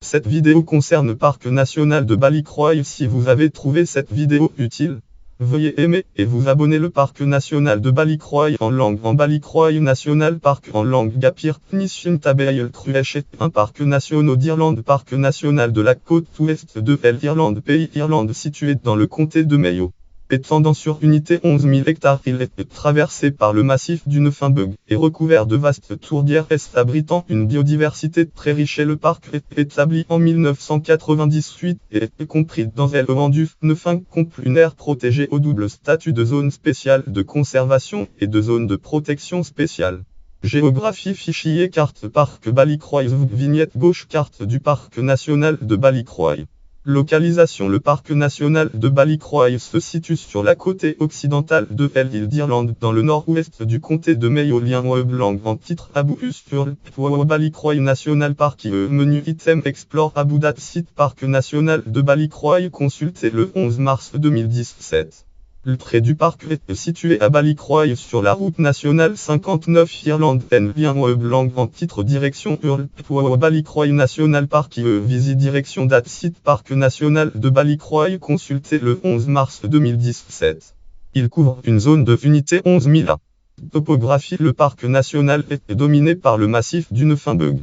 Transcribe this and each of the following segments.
Cette vidéo concerne le parc national de Balicroy. Si vous avez trouvé cette vidéo utile, veuillez aimer et vous abonner. Le parc national de Balicroy en langue en Balicroy National Park en langue Gapir Pnishin Tabeil Cruech est un parc national d'Irlande. Parc national de la côte ouest de l'Irlande, pays Irlande situé dans le comté de Mayo. Étendant sur unité 11 000 hectares, il est traversé par le massif du Newfoundland et recouvert de vastes tourbières abritant une biodiversité très riche. Le parc est établi en 1998 et est compris dans le du Newfoundland compte une aire protégée au double statut de zone spéciale de conservation et de zone de protection spéciale. Géographie fichier carte parc Balicroy vignette gauche carte du parc national de Balicroy. Localisation. Le parc national de Balicroy se situe sur la côte occidentale de l'île d'Irlande dans le nord-ouest du comté de Mayo. Lien web langue en titre Abou sur Balicroy National Park. Menu item explore Aboudat site parc national de Balicroy consulté le 11 mars 2017. Le trait du parc est situé à Balicroy sur la route nationale 59 Irlande N. Lien web langue en titre direction Balicroy National Park. Visite direction date site parc national de Balicroy consulté le 11 mars 2017. Il couvre une zone de unité 11 000 A. Topographie. Le parc national est dominé par le massif du Newfoundland.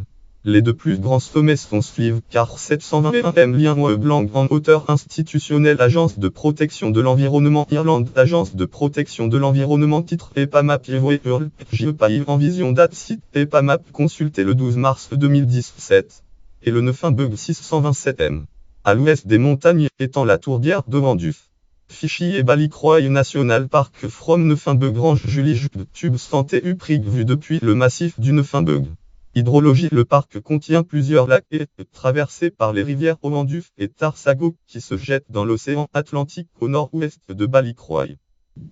Les deux plus grands sommets sont Slieve Car 721 M. Lien web langue en hauteur institutionnelle. Agence de protection de l'environnement Irlande. Agence de protection de l'environnement. Titre EPAMAP en vision date site EPAMAP consulté le 12 mars 2017. Et le Newfoundland 627 M. À l'ouest des montagnes étant la tourbière de Vanduf. Fichier Balicroy National Park from Newfoundland Grange Julie Tube Santé Uprig vu depuis le massif du Newfoundland. Hydrologie. Le parc contient plusieurs lacs et est traversé par les rivières Owanduf et Tarsago qui se jettent dans l'océan Atlantique au nord-ouest de Balicroy.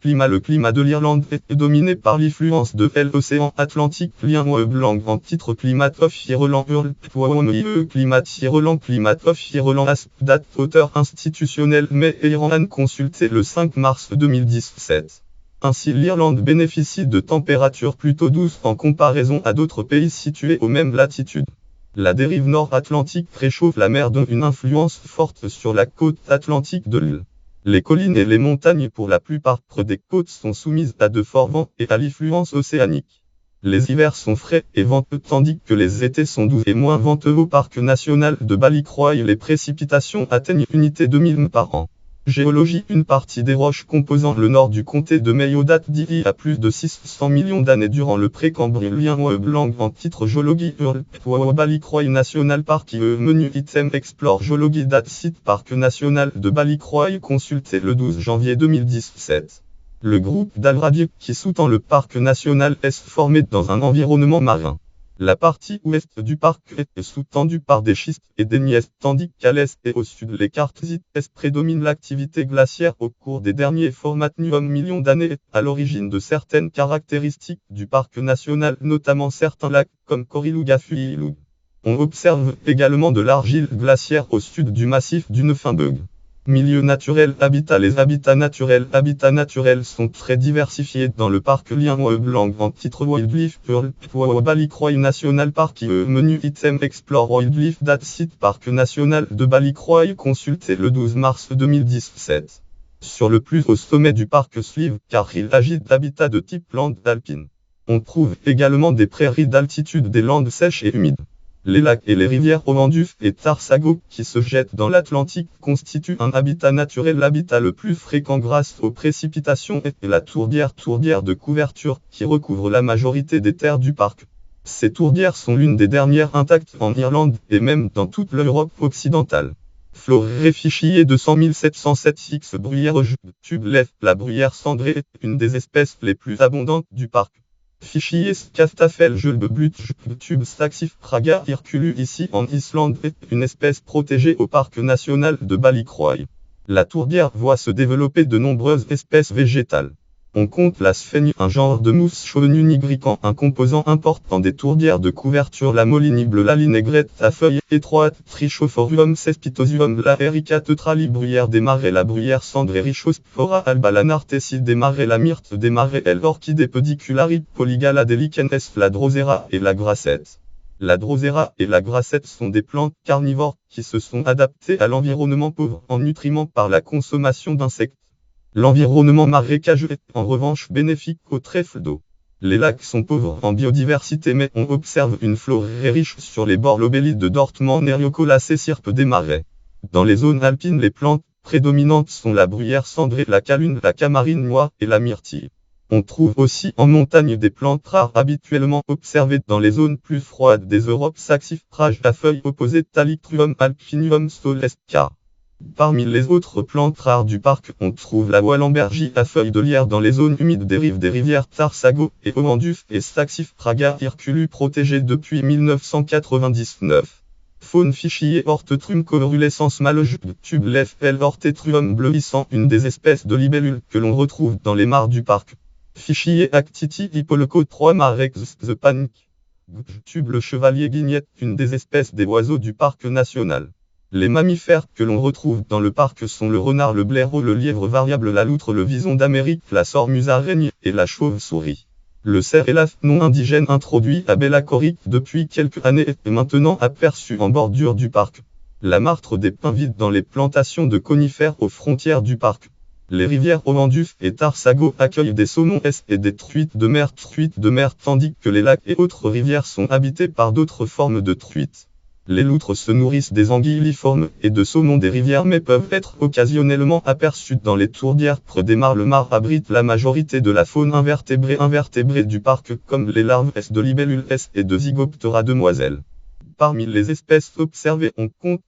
Climat. Le climat de l'Irlande est dominé par l'influence de l'océan Atlantique. Lien web langue en titre Climat of Ireland Climat Ireland Climat of Ireland date hauteur institutionnelle mais Iran consulté le 5 mars 2017. Ainsi l'Irlande bénéficie de températures plutôt douces en comparaison à d'autres pays situés aux mêmes latitudes. La dérive nord-atlantique réchauffe la mer dont une influence forte sur la côte atlantique de l'île. Les collines et les montagnes pour la plupart près des côtes sont soumises à de forts vents et à l'influence océanique. Les hivers sont frais et venteux tandis que les étés sont doux et moins venteux. Au parc national de Balicroy, les précipitations atteignent unité 2000 par an. Géologie. Une partie des roches composant le nord du comté de Mayo date d'il y a plus de 600 millions d'années durant le Précambrien. Lien web langue en titre Géologie Balicroy National Park. Menu item explore Géologie date site parc national de Balicroy consulté le 12 janvier 2017. Le groupe d'Alradier qui sous-tend le parc national est formé dans un environnement marin. La partie ouest du parc est sous-tendue par des schistes et des gneiss, tandis qu'à l'est et au sud les quartzites prédominent. L'activité glaciaire au cours des derniers formatnium millions d'années est à l'origine de certaines caractéristiques du parc national, notamment certains lacs comme Corrilugafuilug. On observe également de l'argile glaciaire au sud du massif du Newfoundland. Milieu naturel. Habitat. Les habitats naturels sont très diversifiés dans le parc. Lien web langue en titre Wildlife Balicroy National Park. Menu item explore Wildlife date site parc national de Balicroy consulté le 12 mars 2017. Sur le plus haut sommet du parc Slieve car il agit d'habitats de type lande alpine. On trouve également des prairies d'altitude, des landes sèches et humides. Les lacs et les rivières Owanduf et Tarsago qui se jettent dans l'Atlantique constituent un habitat naturel. L'habitat le plus fréquent grâce aux précipitations est la tourbière de couverture qui recouvre la majorité des terres du parc. Ces tourbières sont l'une des dernières intactes en Irlande et même dans toute l'Europe occidentale. Florée fichier 200 707 X bruyère tube lève. La bruyère cendrée est une des espèces les plus abondantes du parc. Fichier Scaftafel tube Staxif Praga Hirculu ici en Islande est une espèce protégée au parc national de Balicroy. La tourbière voit se développer de nombreuses espèces végétales. On compte la sphaigne, un genre de mousse chauve nigrican, un composant important des tourbières de couverture, la molinible, la linaigrette à feuilles étroites, Trichophorium cespitosium, la Erica tetrali, bruyère des marais, la bruyère cendrée, Richospora alba, la nartesside des marais, la myrte des marais, l'orchidée pediculari, Polygala delicens, la drosera et la grassette. La drosera et la grassette sont des plantes carnivores qui se sont adaptées à l'environnement pauvre en nutriments par la consommation d'insectes. L'environnement marécageux est en revanche bénéfique au trèfle d'eau. Les lacs sont pauvres en biodiversité mais on observe une flore riche sur les bords lobélides de Dortmund, Neriocolacées, sirpe des marais. Dans les zones alpines, les plantes prédominantes sont la bruyère cendrée, la calune, la camarine noire et la myrtille. On trouve aussi en montagne des plantes rares habituellement observées dans les zones plus froides des Europes: saxifrage à feuilles opposées, Thalictruum alpinium solesca. Parmi les autres plantes rares du parc, on trouve la Wallenbergie à feuilles de lierre dans les zones humides des rives des rivières Tarsago et Omanduf et Saxifraga hirculu protégée depuis 1999. Faune fichier Ortetrum corulescens malojup tube lefl Ortetrum bleuissant, une des espèces de libellules que l'on retrouve dans les mares du parc. Fichier Actiti Hippoloco 3 Marex the Panic. Tube le chevalier guignette, une des espèces des oiseaux du parc national. Les mammifères que l'on retrouve dans le parc sont le renard, le blaireau, le lièvre variable, la loutre, le vison d'Amérique, la sormusaraigne et la chauve-souris. Le cerf élaphe non indigène introduit à Bellacoric depuis quelques années est maintenant aperçu en bordure du parc. La martre des pins vide dans les plantations de conifères aux frontières du parc. Les rivières Omanduf et Tarsago accueillent des saumons et des truites de mer tandis que les lacs et autres rivières sont habités par d'autres formes de truites. Les loutres se nourrissent des anguilliformes et de saumons des rivières mais peuvent être occasionnellement aperçues dans les tourbières près des mares. Le mar abrite la majorité de la faune invertébrée du parc, comme les larves de libellules et de Zygoptera demoiselles. Parmi les espèces observées, on compte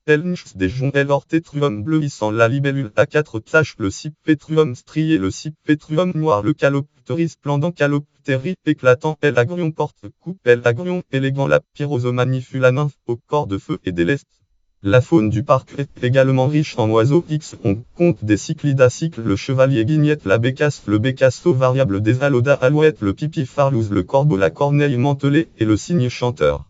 des joncs, Ortetruum bleuissant, la libellule à 4 taches, le Cypetruum strié, le Cypetruum noir, le Calopteris splendent, Calopteris éclatant, Agrion porte-coupe, Agrion élégant, la Pyrosomanie la nymphe au corps de feu et des lestes. La faune du parc est également riche en oiseaux X. On compte des cyclidacicles, le chevalier guignette, la bécasse, le bécasso variable, des alodas alouettes, le pipifarlouse, le corbeau, la corneille mantelée et le cygne chanteur.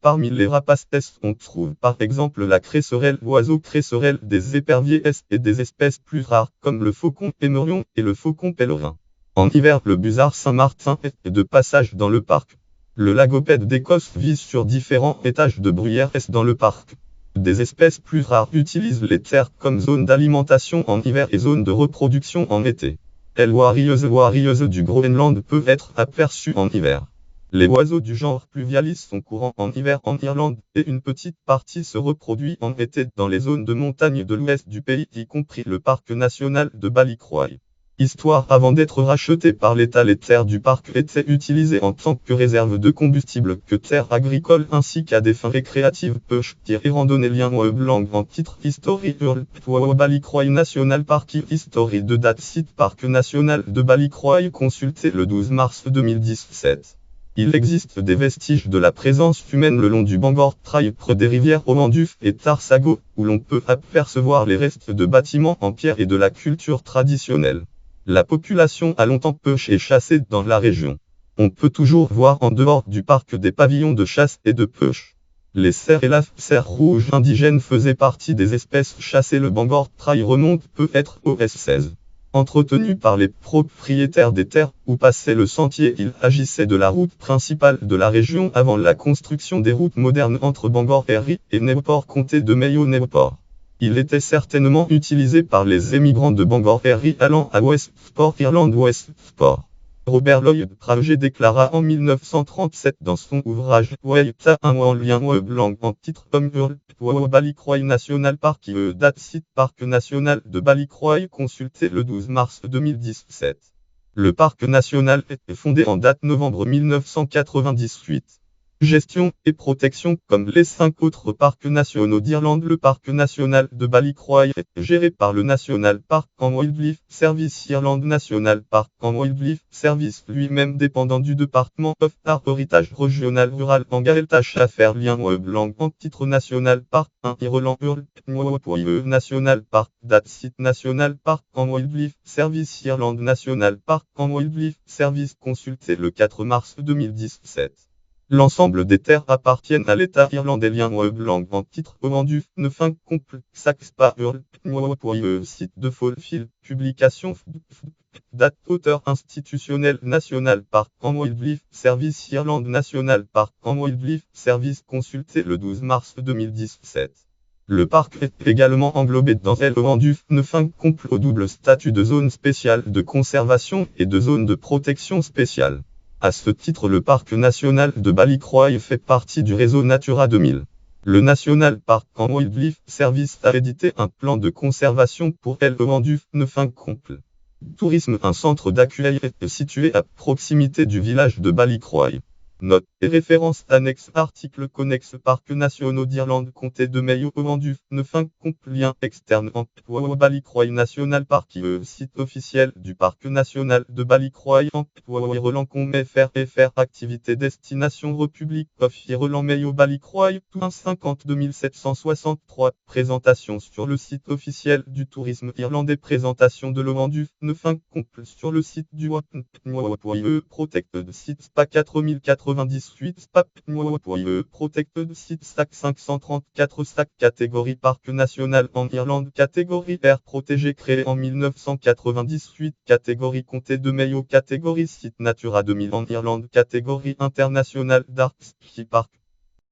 Parmi les rapaces, on trouve par exemple la cresserelle, oiseau cresserelle, des éperviers et des espèces plus rares comme le faucon émerion et le faucon pèlerin. En hiver, le busard Saint-Martin est de passage dans le parc. Le lagopède d'Écosse vit sur différents étages de bruyère dans le parc. Des espèces plus rares utilisent les terres comme zone d'alimentation en hiver et zone de reproduction en été. Warieuse du Groenland peut être aperçue en hiver. Les oiseaux du genre Pluvialis sont courants en hiver en Irlande, et une petite partie se reproduit en été dans les zones de montagne de l'ouest du pays, y compris le parc national de Ballycroy. Histoire: avant d'être racheté par l'État, les terres du parc étaient utilisées en tant que réserve de combustible, que terres agricoles ainsi qu'à des fins récréatives, pêche, tir et randonnée. Lien blanc en titre History Ballycroy National Park History de date site Parc national de Ballycroy consulté le 12 mars 2017. Il existe des vestiges de la présence humaine le long du Bangor Trail près des rivières Omanduf et Tarsago, où l'on peut apercevoir les restes de bâtiments en pierre et de la culture traditionnelle. La population a longtemps pêché et chassé dans la région. On peut toujours voir en dehors du parc des pavillons de chasse et de pêche. Les cerfs et la cerf rouge indigène faisaient partie des espèces chassées. Le Bangor Trail remonte peut-être au S16. Entretenu par les propriétaires des terres où passait le sentier, il agissait de la route principale de la région avant la construction des routes modernes entre Bangor Erie et Newport, comté de Mayo Newport. Il était certainement utilisé par les émigrants de Bangor Erie allant à Westport, Irlande Westport. Robert Lloyd Prager déclara en 1937 dans son ouvrage Waita un en lien blanc en titre Ballycroy National Park date site Parc national de Ballycroy consulté le 12 mars 2017. Le parc national est fondé en date novembre 1998. Gestion et protection. Comme les 5 autres parcs nationaux d'Irlande, le parc national de Ballycroy est géré par le National Park and Wildlife Service. Irlande National Park and Wildlife Service, lui-même dépendant du département of Heritage Régional Rural en Gaeltacht affaires. Lien blanc en titre National Park 1 Irlande National Park date site National Park and Wildlife Service. Irlande National Park and Wildlife Service consulté le 4 mars 2017. L'ensemble des terres appartiennent à l'État irlandais. Lien blanc en titre Omanduf 9 comple Saxpa site de Fulfield publication Date auteur institutionnel National Park and Wildlife Service Irlande National Park and Wildlife Service consulté le 12 mars 2017. Le parc est également englobé dans LONDUF 9 complet au double statut de zone spéciale de conservation et de zone de protection spéciale. À ce titre, le parc national de Ballycroy fait partie du réseau Natura 2000. Le National Park and Wildlife Service a édité un plan de conservation pour LONDUF 9 complet. Tourisme. Un centre d'accueil est situé à proximité du village de Ballycroy. Note et références annexes. Articles connexes. Parcs nationaux d'Irlande. Comté de Mayo. LONDUF 9 lien externe en Ballycroy National Park. Site officiel du parc national de Ballycroy en Relan.com FR activité destination République of Ireland Mayo Ballycroy tout 52 763 présentation sur le site officiel du tourisme irlandais. Présentation de LONDUF 9 complet sur le site du Protected Site SPA 4098 SPA Protected Site STAC 534 STAC catégorie Parc national en Irlande catégorie aire protégée créée en 1998 catégorie Comté de Mayo catégorie Site Natura 2000 en Irlande catégorie internationale d'Arc Ski Park